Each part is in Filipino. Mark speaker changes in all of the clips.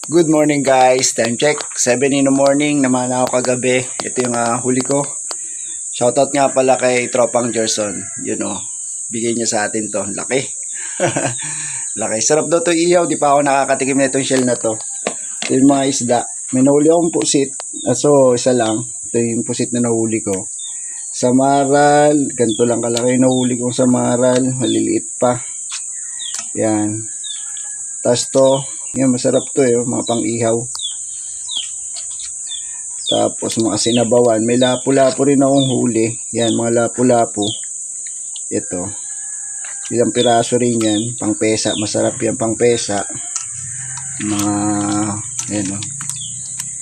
Speaker 1: Good morning guys, time check 7 in the morning naman ako kagabi. Ito yung huli ko. Shoutout nga pala kay Tropang Gerson. Yun bigay niya sa atin to. Laki. Laki, sarap daw to ihaw. Di pa ako nakakatikim na itong shell na to. Ito yung mga isda. May nahuli akong pusit. So isa lang. Ito yung pusit na nahuli ko. Samaral, ganito lang kalaki yung nahuli kong samaral. Maliliit pa. Yan. Tapos to, yan, masarap to mga pang-ihaw. Tapos mga sinabawan. May lapu-lapu rin akong huli. Yan, mga lapu-lapu. Ito. Ilang piraso rin yan. Pang-pesa. Masarap yan pang-pesa. Mga, yan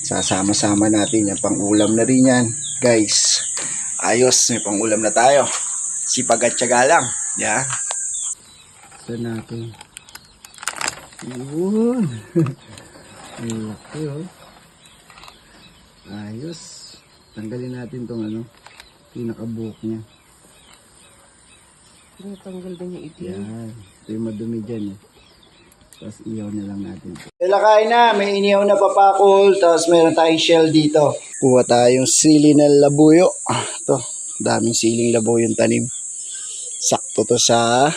Speaker 1: sasama-sama natin yan. Pang-ulam na rin yan. Guys, ayos. May pang-ulam na tayo. Sipag at tiyaga lang. Yan. Saan natin? Yun. Ang laki ayos. Tanggalin natin tong pinakabuhok niya.
Speaker 2: Tanggal din yung itim.
Speaker 1: Yan. Ito yung madumi dyan Tapos ihaw na lang natin. Ilakay na. May inihaw na papakol. Tapos meron tayong shell dito. Kuha tayong sili na labuyo. Ito. Daming siling labuyo yung tanim. Sakto to sa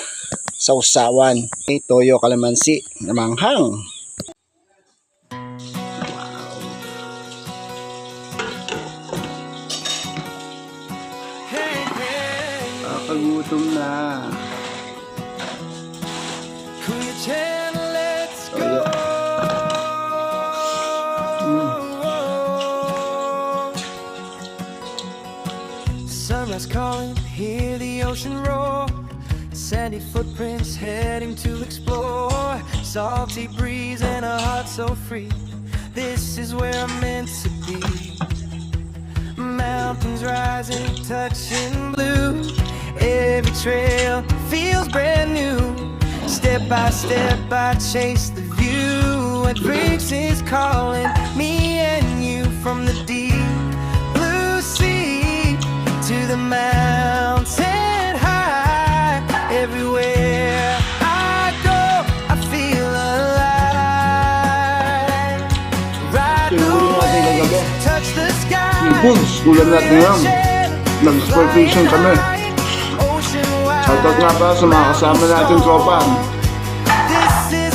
Speaker 1: sausawan. Toyo kalamansi na manghang. Nakagutom na. Toyo.
Speaker 3: Sunrise calling, hear the ocean roar. Sandy footprints heading to explore. Salty breeze and a heart so free. This is where I'm meant to be. Mountains rising, touching blue. Every trail feels brand new. Step by step I chase the view. What breaks is calling me and you from the deep blue sea to the mountain. Everywhere I go, I feel alive. Ride the wave, touch the sky.
Speaker 1: Bulls, ulam natin yan. Nag-exploitation kami. Shoutout nga pala sa mga kasama natin tropa.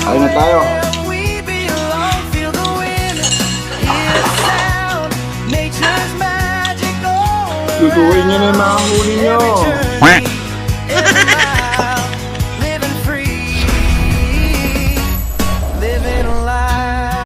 Speaker 1: Ayun na tayo. Tutuloy nyo na yung mga huli nyo.